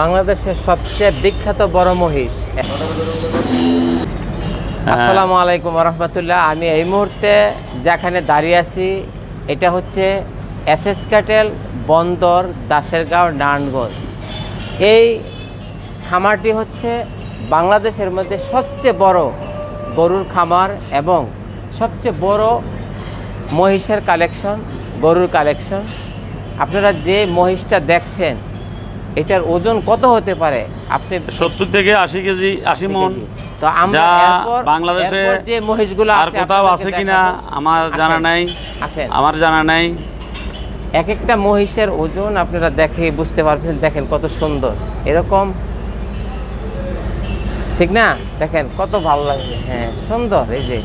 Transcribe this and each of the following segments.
বাংলাদেশের সবচেয়ে বিখ্যাত বড় মহিষ। আসসালামু আলাইকুম রহমতুল্লাহ। আমি এই মুহূর্তে যেখানে দাঁড়িয়ে আছি এটা হচ্ছে এসএস ক্যাটেল বন্দর দাসেরগাঁও নারায়ণগঞ্জ। এই খামারটি হচ্ছে বাংলাদেশের মধ্যে সবচেয়ে বড় গরুর খামার এবং সবচেয়ে বড় মহিষের কালেকশন, গরুর কালেকশন। আপনারা যে মহিষটা দেখছেন এটার ওজন কত হতে পারে? আপনি 70 থেকে 80 কেজি, 80 মণ। তো আমরা বাংলাদেশে যে মহিষগুলো আর কোথাও আছে কিনা আমার জানা নাই, এক একটা মহিষের ওজন আপনারা দেখে বুঝতে পারবেন। দেখেন কত সুন্দর, এরকম ঠিক না? দেখেন কত ভালো লাগে। হ্যাঁ, সুন্দর। এই যে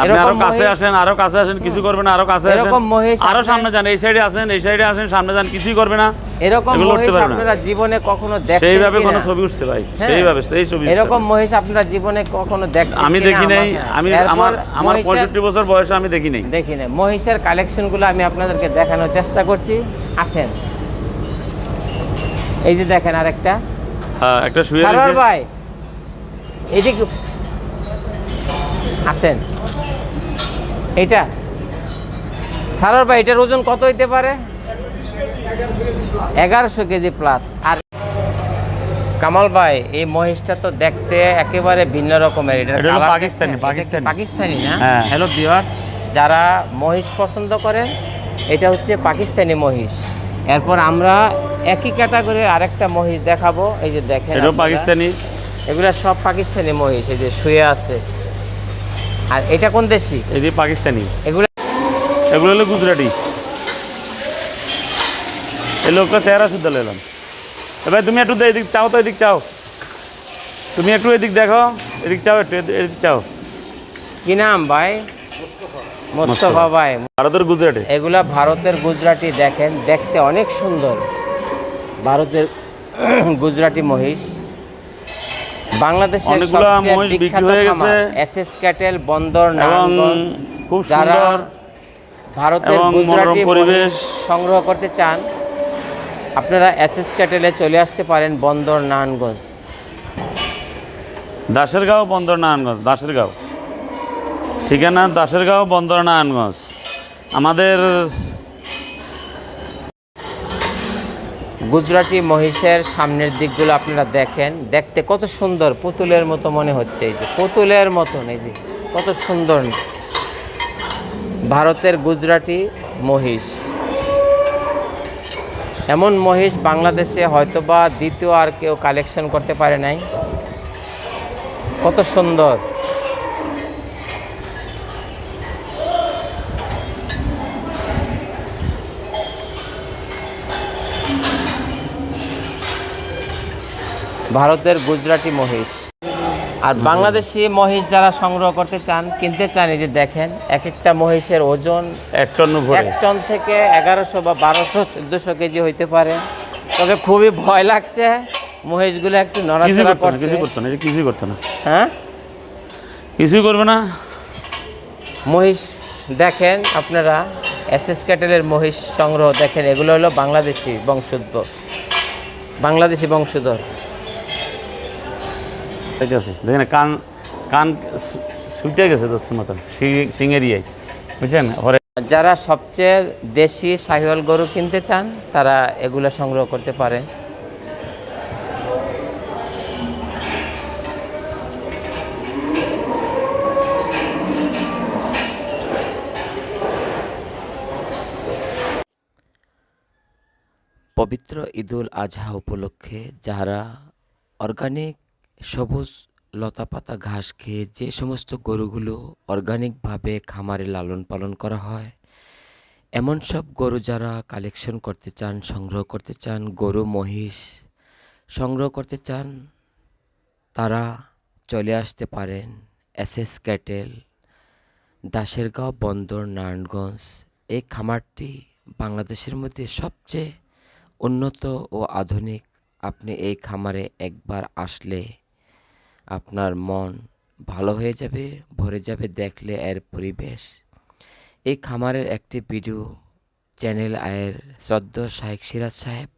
আরো কাছে আসেন, কিছু করবে না। আরো কাছে আসেন, এরকম মহিষ আরো সামনে যান, এই সাইডে আসেন, সামনে যান, কিছুই করবে না। এরকম মহিষ আপনারা জীবনে কখনো দেখছেন? সেইভাবে কোনো ছবি উঠছে ভাই, সেইভাবে সেই ছবি। এরকম মহিষ আপনারা জীবনে কখনো দেখছেন? আমি দেখি নাই। আমি আমার 65 বছর বয়সে আমি দেখি নাই। মহিষের কালেকশনগুলো আমি আপনাদেরকে দেখানোর চেষ্টা করছি। আসেন, এই যে দেখেন আরেকটা। হ্যাঁ, একটা শুয়ে আছে। সারোয়ার ভাই এদিকে আসেন। এটা সারোয়ার ভাই, এটার ওজন কত হইতে পারে? 1100 কেজি প্লাস। আর কামাল ভাই, এই মহিষটা তো দেখতে একেবারে ভিন্ন রকমের। এটা পাকিস্তানি না? হ্যালো ভিউয়ার্স, যারা মহিষ পছন্দ করেন, এটা হচ্ছে পাকিস্তানি মহিষ। এরপর আমরা একই ক্যাটাগরির আরেকটা মহিষ দেখাবো। এই যে দেখেন, এটা পাকিস্তানি। এগুলা সব পাকিস্তানি মহিষ। এই যে শুয়ে আছে। আর এটা কোন দেশি? এই যে পাকিস্তানি। এগুলো হলো গুজরাটি। এই লোকটা চেহারা শুদ্ধ এলাম। এবার তুমি একটু এদিক চাও, তো এদিক চাও, তুমি একটু এদিক দেখো, এদিক চাও, একটু এদিক চাও। কি নাম ভাই? মোস্তফা ভাই। ভারতের গুজরাটি। এগুলা ভারতের গুজরাটি। দেখেন দেখতে অনেক সুন্দর। ভারতের গুজরাটি মহিষ। বাংলাদেশের সবচেয়ে বিখ্যাত খামার এসএস ক্যাটেল বন্দর নারায়ণগঞ্জ। খুব যারা সুন্দর ভারতের গুজরাটি পরিবেশ সংগ্রহ করতে চান, আপনারা এসএস ক্যাটেলে চলে আসতে পারেন বন্দর নারায়ণগঞ্জ। দাসেরগাঁও বন্দর নারায়ণগঞ্জ। দাসেরগাঁও ঠিকানা, দাসেরগাঁও বন্দর নারায়ণগঞ্জ। আমাদের গুজরাটি মহিষের সামনের দিকগুলো আপনারা দেখেন, দেখতে কত সুন্দর, পুতুলের মতো মনে হচ্ছে। এই যে পুতুলের মতন, এই যে কত সুন্দর ভারতের গুজরাটি মহিষ। এমন মহিষ বাংলাদেশে হয়তোবা দ্বিতীয় আর কেউ কালেকশন করতে পারে নাই। কত সুন্দর। ভারতের গুজরাটি মহিষ। আর বাংলাদেশি মহিষ যারা সংগ্রহ করতে চান, কিনতে চান, এই যে দেখেন এক একটা মহিষের ওজন 1 টন থেকে 1100 বা 1200 1400 কেজি হইতে পারে। তবে খুবই ভয় লাগছে, মহিষগুলো একটু নড়াচড়া করছে। কিছুই করতো না। হ্যাঁ, কিছুই করবে না। মহিষ দেখেন আপনারা, এসএস ক্যাটেলের মহিষ সংগ্রহ দেখেন। এগুলো হলো বাংলাদেশি বংশধর। ঠিক আছে, দেখেন কান কান ছুটে গেছে দোস্ত মতন, সিংয়ের ইয়ে, বুঝছেন? যারা সবচেয়ে দেশি শাহিওয়াল গরু কিনতে চান, তারা এগুলো সংগ্রহ করতে পারেন। পবিত্র ঈদুল আজহা উপলক্ষে যারা অর্গানিক সবুজ লতাপাতা ঘাস খেয়ে যে সমস্ত গরুগুলো অর্গানিকভাবে খামারে লালন পালন করা হয়, এমন সব গরু যারা কালেকশন করতে চান, সংগ্রহ করতে চান, গরু মহিষ সংগ্রহ করতে চান, তারা চলে আসতে পারেন এসএস ক্যাটেল, দাসেরগাঁও বন্দর নারায়ণগঞ্জ। এই খামারটি বাংলাদেশের মধ্যে সবচেয়ে উন্নত ও আধুনিক। আপনি এই খামারে একবার আসলে আপনার মন ভালো হয়ে যাবে, ভরে যাবে দেখলে এর পরিবেশ। এই খামারের একটি ভিডিও চ্যানেল আয়ের শ্রদ্ধেয় শাহেখ সিরাজ সাহেব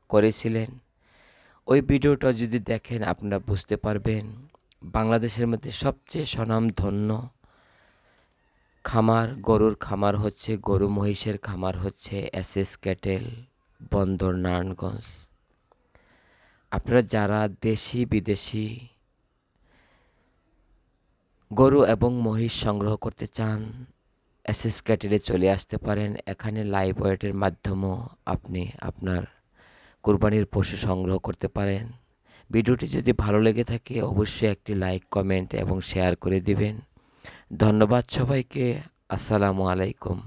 করেছিলেন। ওই ভিডিওটা যদি দেখেন আপনারা বুঝতে পারবেন বাংলাদেশের মধ্যে সবচেয়ে স্বনামধন্য খামার, গরুর খামার হচ্ছে, গরু মহিষের খামার হচ্ছে এসএস ক্যাটেল, বন্দর নারায়ণগঞ্জ। আপনারা যারা দেশি বিদেশি গরু এবং মহিষ সংগ্রহ করতে চান, এসএস ক্যাটেলে চলে আসতে পারেন। এখানে লাইভ ওয়েটের মাধ্যমেও আপনি আপনার কুরবানির পশু সংগ্রহ করতে পারেন। ভিডিওটি যদি ভালো লেগে থাকে অবশ্যই একটি লাইক, কমেন্ট এবং শেয়ার করে দিবেন। ধন্যবাদ সবাইকে। আসসালামু আলাইকুম।